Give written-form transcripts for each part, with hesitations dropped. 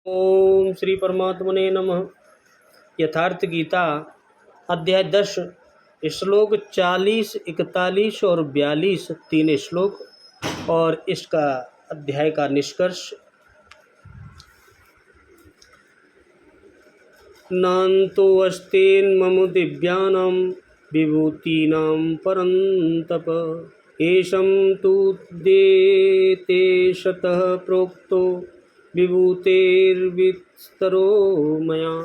ओम श्री परमात्मने नमः। यथार्थ गीता अध्याय 10 श्लोक 40, 41 और 42 तीन श्लोक और इसका अध्याय का निष्कर्ष। नान्तो अस्तेन्मम दिव्यानां विभूतीनां परन्तप एषं तु देते शतः प्रोक्तो विभूतेर्विस्तरो मया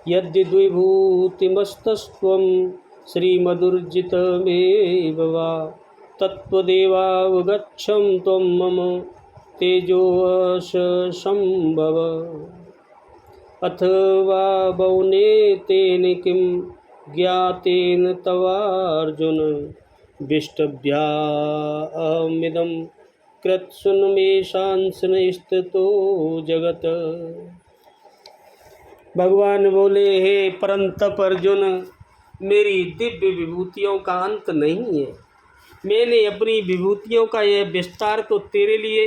यद्विभूतिमस्तस्त्वं श्रीमदुर्जितमेव वा तत्त्वदेवावगच्छं त्वं मम तेजोऽशसम्भव अथवा वौनेतेन किं ज्ञातेन तवार्जुन विष्टभ्यामिदं कृत्सुन्मेषांसन स्थितो जगत। भगवान बोले, हे परंतप अर्जुन, मेरी दिव्य विभूतियों का अंत नहीं है। मैंने अपनी विभूतियों का यह विस्तार तो तेरे लिए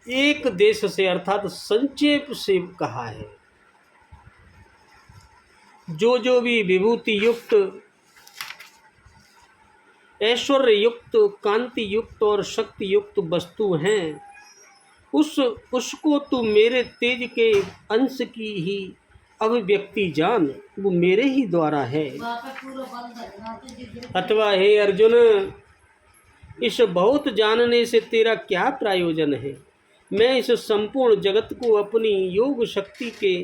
एक देश से अर्थात संक्षेप से कहा है। जो भी विभूति युक्त, ऐश्वर्य युक्त, कांति युक्त और शक्ति युक्त वस्तु हैं, उसको तू मेरे तेज के अंश की ही अभिव्यक्ति जान, वो मेरे ही द्वारा है। अथवा हे अर्जुन, इस बहुत जानने से तेरा क्या प्रयोजन है। मैं इस संपूर्ण जगत को अपनी योग शक्ति के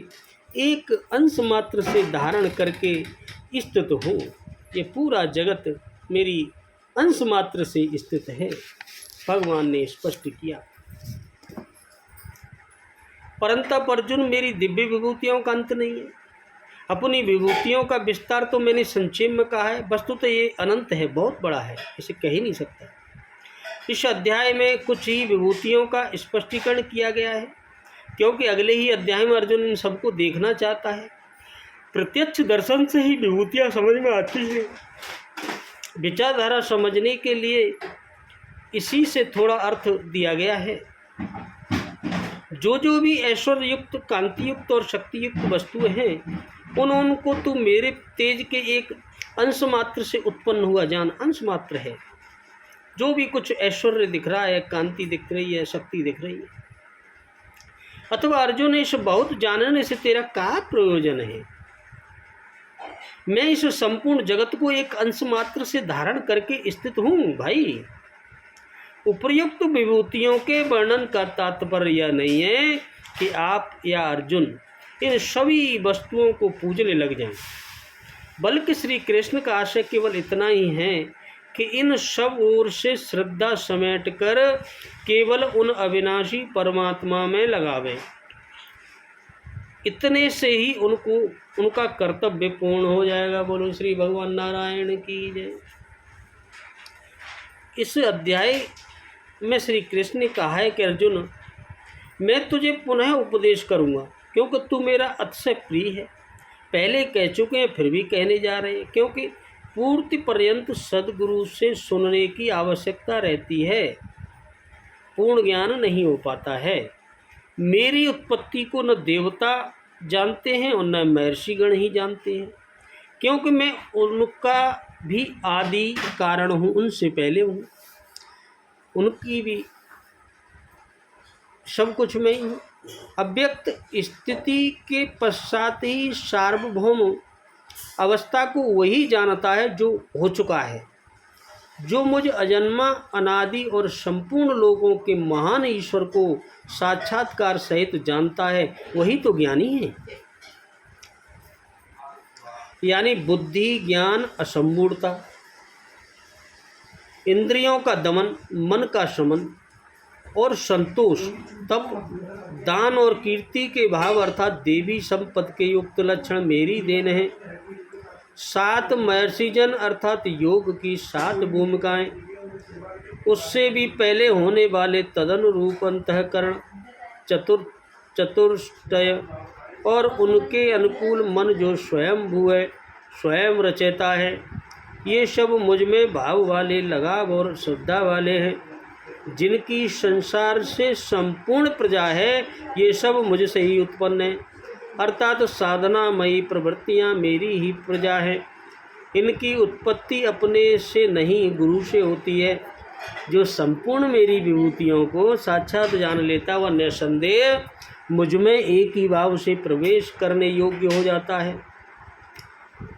एक अंश मात्र से धारण करके स्थित हूँ। ये पूरा जगत मेरी अंश मात्र से स्थित है। भगवान ने स्पष्ट किया। परंतु अर्जुन, मेरी दिव्य विभूतियों का अंत नहीं है। अपनी विभूतियों का विस्तार तो मैंने संक्षेप में कहा है, वस्तु तो ये अनंत है, बहुत बड़ा है, इसे कह ही नहीं सकता। इस अध्याय में कुछ ही विभूतियों का स्पष्टीकरण किया गया है, क्योंकि अगले ही अध्याय में अर्जुन इन सबको देखना चाहता है। प्रत्यक्ष दर्शन से ही विभूतियाँ समझ में आती है। विचारधारा समझने के लिए इसी से थोड़ा अर्थ दिया गया है। जो भी ऐश्वर्य युक्त, कांति युक्त और शक्ति युक्त वस्तुएं हैं, उनको तो मेरे तेज के एक अंश मात्र से उत्पन्न हुआ जान, अंश मात्र है। जो भी कुछ ऐश्वर्य दिख रहा है, कांति दिख रही है, शक्ति दिख रही है। अथवा अर्जुन, इस बहुत जानने से तेरा क्या प्रयोजन है। मैं इस संपूर्ण जगत को एक अंश मात्र से धारण करके स्थित हूँ। भाई, उपर्युक्त विभूतियों के वर्णन का तात्पर्य यह नहीं है कि आप या अर्जुन इन सभी वस्तुओं को पूजने लग जाएं, बल्कि श्री कृष्ण का आशय केवल इतना ही है कि इन सब ओर से श्रद्धा समेट कर केवल उन अविनाशी परमात्मा में लगावें। इतने से ही उनका कर्तव्य पूर्ण हो जाएगा। बोलो श्री भगवान नारायण की जय। इस अध्याय में श्री कृष्ण ने कहा है कि अर्जुन, मैं तुझे पुनः उपदेश करूंगा, क्योंकि तू मेरा अतिशय प्रिय है। पहले कह चुके हैं, फिर भी कहने जा रहे हैं, क्योंकि पूर्ति पर्यंत सद्गुरु से सुनने की आवश्यकता रहती है। पूर्ण ज्ञान नहीं हो पाता है। मेरी उत्पत्ति को न देवता जानते हैं और न महर्षिगण ही जानते हैं, क्योंकि मैं उनका भी आदि कारण हूँ, उनसे पहले हूँ, उनकी भी सब कुछ मैं ही हूँ। अव्यक्त स्थिति के पश्चात ही सार्वभौम अवस्था को वही जानता है जो हो चुका है। जो मुझ अजन्मा, अनादि और संपूर्ण लोगों के महान ईश्वर को साक्षात्कार सहित जानता है, वही तो ज्ञानी है। यानी बुद्धि, ज्ञान, असंपूर्णता, इंद्रियों का दमन, मन का शमन और संतोष, तप, दान और कीर्ति के भाव अर्थात देवी संपत्ति के युक्त लक्षण मेरी देन है। 7 महर्षिजन अर्थात योग की 7 भूमिकाएं, उससे भी पहले होने वाले तदनुरूप अंतःकरण, चतुष्टय और उनके अनुकूल मन जो स्वयंभू है, स्वयं रचयिता है, ये सब मुझ में भाव वाले, लगाव और श्रद्धा वाले हैं। जिनकी संसार से संपूर्ण प्रजा है, ये सब मुझसे ही उत्पन्न है, अर्थात साधनामयी प्रवृत्तियाँ मेरी ही प्रजा है। इनकी उत्पत्ति अपने से नहीं, गुरु से होती है। जो संपूर्ण मेरी विभूतियों को साक्षात जान लेता, वह निसंदेह मुझ में एक ही भाव से प्रवेश करने योग्य हो जाता है।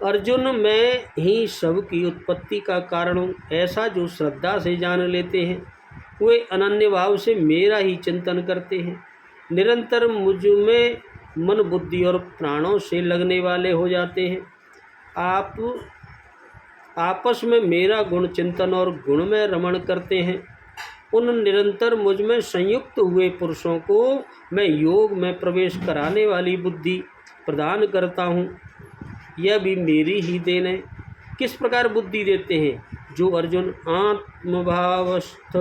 अर्जुन, मैं ही सबकी उत्पत्ति का कारण हूँ, ऐसा जो श्रद्धा से जान लेते हैं, वे अनन्य भाव से मेरा ही चिंतन करते हैं। निरंतर मुझ में मन, बुद्धि और प्राणों से लगने वाले हो जाते हैं। आप आपस में मेरा गुण चिंतन और गुण में रमण करते हैं। उन निरंतर मुझ में संयुक्त हुए पुरुषों को मैं योग में प्रवेश कराने वाली बुद्धि प्रदान करता हूँ। यह भी मेरी ही देन है। किस प्रकार बुद्धि देते हैं? जो अर्जुन आत्मभावस्थ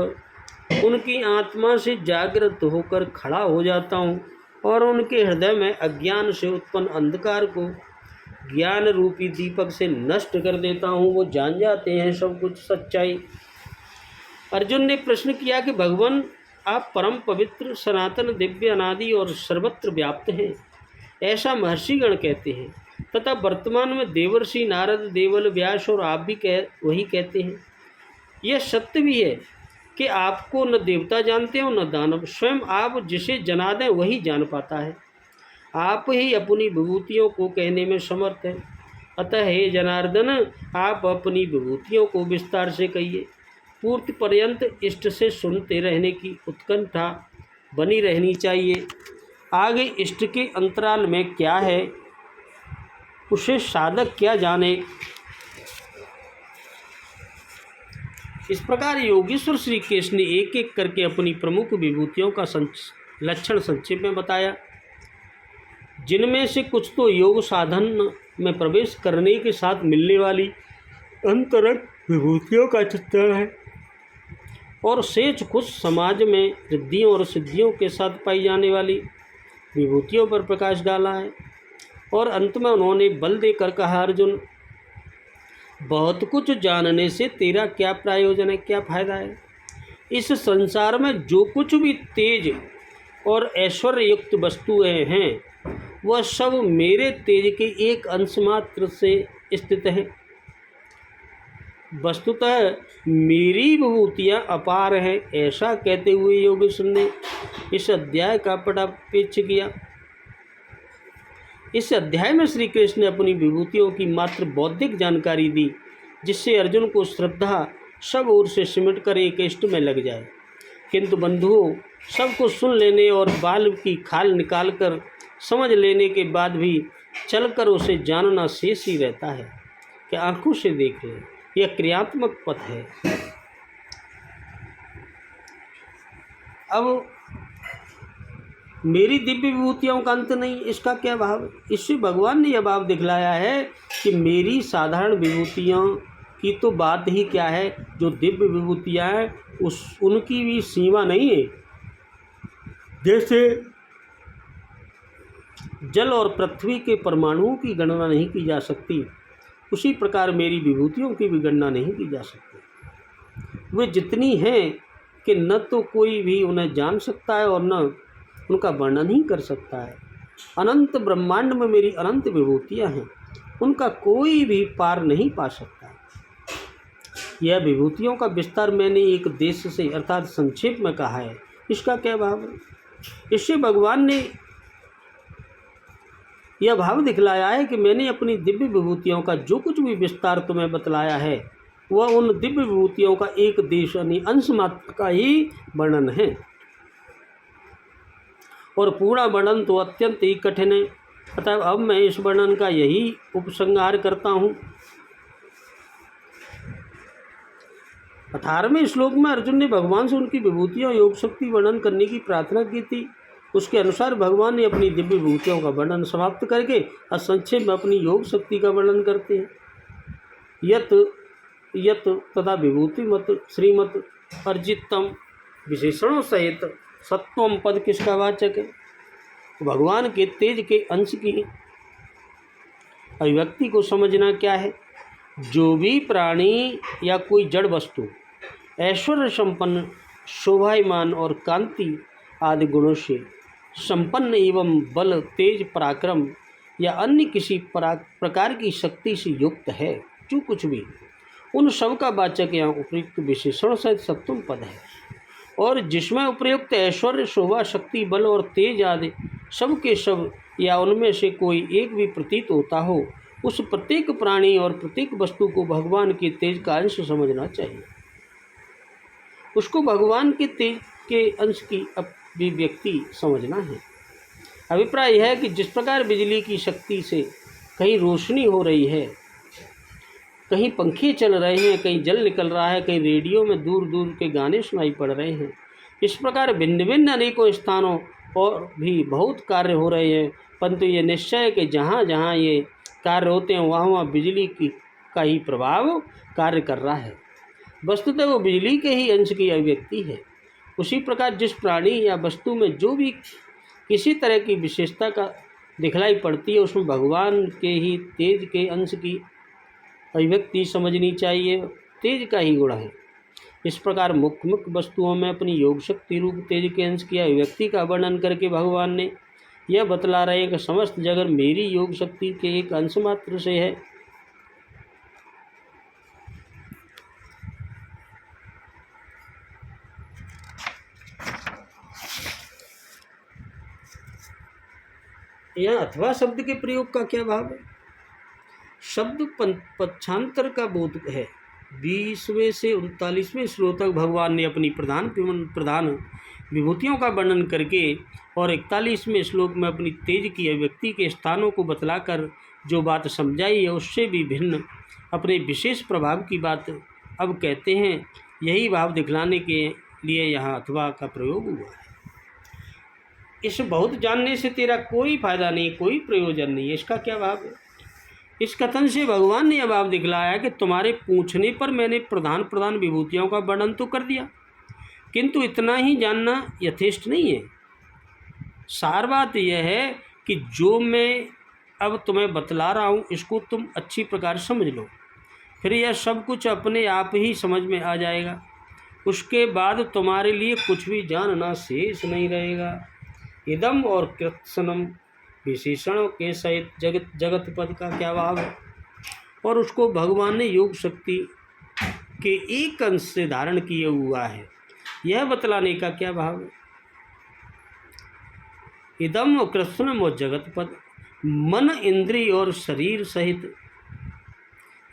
उनकी आत्मा से जागृत होकर खड़ा हो जाता हूँ और उनके हृदय में अज्ञान से उत्पन्न अंधकार को ज्ञान रूपी दीपक से नष्ट कर देता हूँ। वो जान जाते हैं सब कुछ सच्चाई। अर्जुन ने प्रश्न किया कि भगवान, आप परम पवित्र, सनातन, दिव्य, अनादि और सर्वत्र व्याप्त हैं, ऐसा महर्षिगण कहते हैं, तथा वर्तमान में देवर्षि नारद, देवल, व्यास और आप भी वही कहते हैं। यह सत्य भी है कि आपको न देवता जानते हो न दानव, स्वयं आप जिसे जना दें वही जान पाता है। आप ही अपनी विभूतियों को कहने में समर्थ हैं। अतः हे जनार्दन, आप अपनी विभूतियों को विस्तार से कहिए। पूर्ति पर्यंत इष्ट से सुनते रहने की उत्कंठा बनी रहनी चाहिए। आगे इष्ट के अंतराल में क्या है, उसे साधक क्या जाने। इस प्रकार योगेश्वर श्री कृष्ण ने एक एक करके अपनी प्रमुख विभूतियों का लक्षण संक्षेप में बताया, जिनमें से कुछ तो योग साधन में प्रवेश करने के साथ मिलने वाली अंतरंग विभूतियों का चित्रण है, और शेष कुछ समाज में रिद्धियों और सिद्धियों के साथ पाई जाने वाली विभूतियों पर प्रकाश डाला है। और अंत में उन्होंने बल देकर कहा, अर्जुन, बहुत कुछ जानने से तेरा क्या प्रयोजन है, क्या फायदा है? इस संसार में जो कुछ भी तेज और ऐश्वर्य युक्त वस्तुएं हैं, वह सब मेरे तेज के एक अंश मात्र से स्थित है। वस्तुतः मेरी विभूतियाँ अपार हैं। ऐसा कहते हुए योगेश्वर ने इस अध्याय का पटापेक्ष किया। इस अध्याय में श्री कृष्ण ने अपनी विभूतियों की मात्र बौद्धिक जानकारी दी, जिससे अर्जुन को श्रद्धा सब ओर से सिमट कर एक इष्ट में लग जाए। किंतु बंधुओं, सबको सुन लेने और बाल की खाल निकालकर समझ लेने के बाद भी चलकर उसे जानना शेष ही रहता है कि आंखों से देख लें। यह क्रियात्मक पथ है। अब मेरी दिव्य विभूतियों का अंत नहीं, इसका क्या भाव? इससे भगवान ने यह भाव दिखलाया है कि मेरी साधारण विभूतियों की तो बात ही क्या है, जो दिव्य विभूतियाँ हैं उनकी भी सीमा नहीं है। जैसे जल और पृथ्वी के परमाणुओं की गणना नहीं की जा सकती, उसी प्रकार मेरी विभूतियों की भी गणना नहीं की जा सकती। वे जितनी हैं कि न तो कोई भी उन्हें जान सकता है और न उनका वर्णन ही कर सकता है। अनंत ब्रह्मांड में मेरी अनंत विभूतियाँ हैं, उनका कोई भी पार नहीं पा सकता। यह विभूतियों का विस्तार मैंने एक देश से अर्थात संक्षेप में कहा है, इसका क्या भाव है? इससे भगवान ने यह भाव दिखलाया है कि मैंने अपनी दिव्य विभूतियों का जो कुछ भी विस्तार तुम्हें बतलाया है, वह उन दिव्य विभूतियों का एक देश यानी अंश मात्र का ही वर्णन है, और पूरा वर्णन तो अत्यंत ही कठिन है। अतः अब मैं इस वर्णन का यही उपसंहार करता हूँ। 18वें श्लोक में अर्जुन ने भगवान से उनकी विभूतियों और योग शक्ति वर्णन करने की प्रार्थना की थी। उसके अनुसार भगवान ने अपनी दिव्य विभूतियों का वर्णन समाप्त करके संक्षेप में अपनी योग शक्ति का वर्णन करते हैं। यत तथा विभूति मत श्रीमत अर्जितम विशेषणों सहित सत्वम पद किसका वाचक है? भगवान के तेज के अंश की अभिव्यक्ति को समझना क्या है? जो भी प्राणी या कोई जड़ वस्तु ऐश्वर्य संपन्न शोभायमान और कांति आदि गुणों से संपन्न एवं बल, तेज, पराक्रम या अन्य किसी प्रकार की शक्ति से युक्त है, जो कुछ भी, उन सब का वाचक यहाँ उपयुक्त विशेषण सहित सप्तम पद है। और जिसमें उपयुक्त ऐश्वर्य, शोभा, शक्ति, बल और तेज आदि सब के सब या उनमें से कोई एक भी प्रतीत होता हो, उस प्रत्येक प्राणी और प्रत्येक वस्तु को भगवान के तेज का अंश समझना चाहिए। उसको भगवान के तेज के अंश की अभिव्यक्ति समझना है। अभिप्राय यह है कि जिस प्रकार बिजली की शक्ति से कहीं रोशनी हो रही है, कहीं पंखे चल रहे हैं, कहीं जल निकल रहा है, कहीं रेडियो में दूर दूर के गाने सुनाई पड़ रहे हैं, इस प्रकार भिन्न भिन्न अनेकों स्थानों और भी बहुत कार्य हो रहे हैं, परंतु ये निश्चय है कि जहाँ जहाँ ये कार्य होते हैं वहाँ वहाँ बिजली का ही प्रभाव कार्य कर रहा है। वस्तुतः वो बिजली के ही अंश की अभिव्यक्ति है। उसी प्रकार जिस प्राणी या वस्तु में जो भी किसी तरह की विशेषता का दिखलाई पड़ती है, उसमें भगवान के ही तेज के अंश की अभिव्यक्ति समझनी चाहिए। तेज का ही गुण है। इस प्रकार मुख्य मुख्य वस्तुओं में अपनी योग शक्ति रूप तेज के अंश की अभिव्यक्ति का वर्णन करके भगवान ने यह बतला रहे हैं कि समस्त जगत मेरी योग शक्ति के एक अंश मात्र से है। यहाँ अथवा शब्द के प्रयोग का क्या भाव है? शब्द पक्षांतर का बोध है। 20वें से 39वें श्लोक तक भगवान ने अपनी प्रधान विभूतियों का वर्णन करके और 41वें श्लोक में अपनी तेज की अभिव्यक्ति के स्थानों को बतलाकर जो बात समझाई है, उससे भी भिन्न अपने विशेष प्रभाव की बात अब कहते हैं। यही भाव दिखलाने के लिए यहाँ अथवा का प्रयोग हुआ है। इस बहुत जानने से तेरा कोई फायदा नहीं, कोई प्रयोजन नहीं है, इसका क्या भाव है? इस कथन से भगवान ने यह भाव दिखलाया कि तुम्हारे पूछने पर मैंने प्रधान विभूतियों का वर्णन तो कर दिया, किंतु इतना ही जानना यथेष्ट नहीं है। सार बात यह है कि जो मैं अब तुम्हें बतला रहा हूँ, इसको तुम अच्छी प्रकार समझ लो, फिर यह सब कुछ अपने आप ही समझ में आ जाएगा। उसके बाद तुम्हारे लिए कुछ भी जानना शेष नहीं रहेगा। इदम और कृत्सनम विशेषणों के सहित जगत पद का क्या भाव है? और उसको भगवान ने योग शक्ति के एक अंश से धारण किए हुआ है, यह बतलाने का क्या भाव है? इदम और कृत्सनम और जगत पद मन, इंद्रिय और शरीर सहित,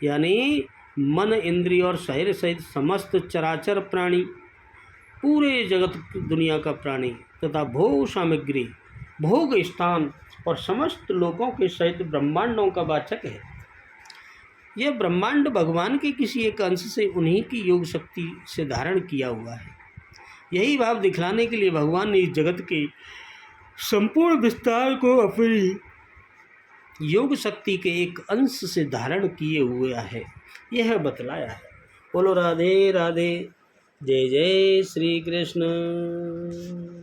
यानी मन, इंद्रिय और शरीर सहित समस्त चराचर प्राणी, पूरे जगत दुनिया का प्राणी तथा भोग सामग्री, भोग स्थान और समस्त लोगों के सहित ब्रह्मांडों का वाचक है। यह ब्रह्मांड भगवान के किसी एक अंश से उन्हीं की योग शक्ति से धारण किया हुआ है। यही भाव दिखलाने के लिए भगवान ने इस जगत के संपूर्ण विस्तार को अपनी योग शक्ति के एक अंश से धारण किए हुआ है, यह बतलाया है। बोलो राधे राधे, जय जय श्री कृष्ण।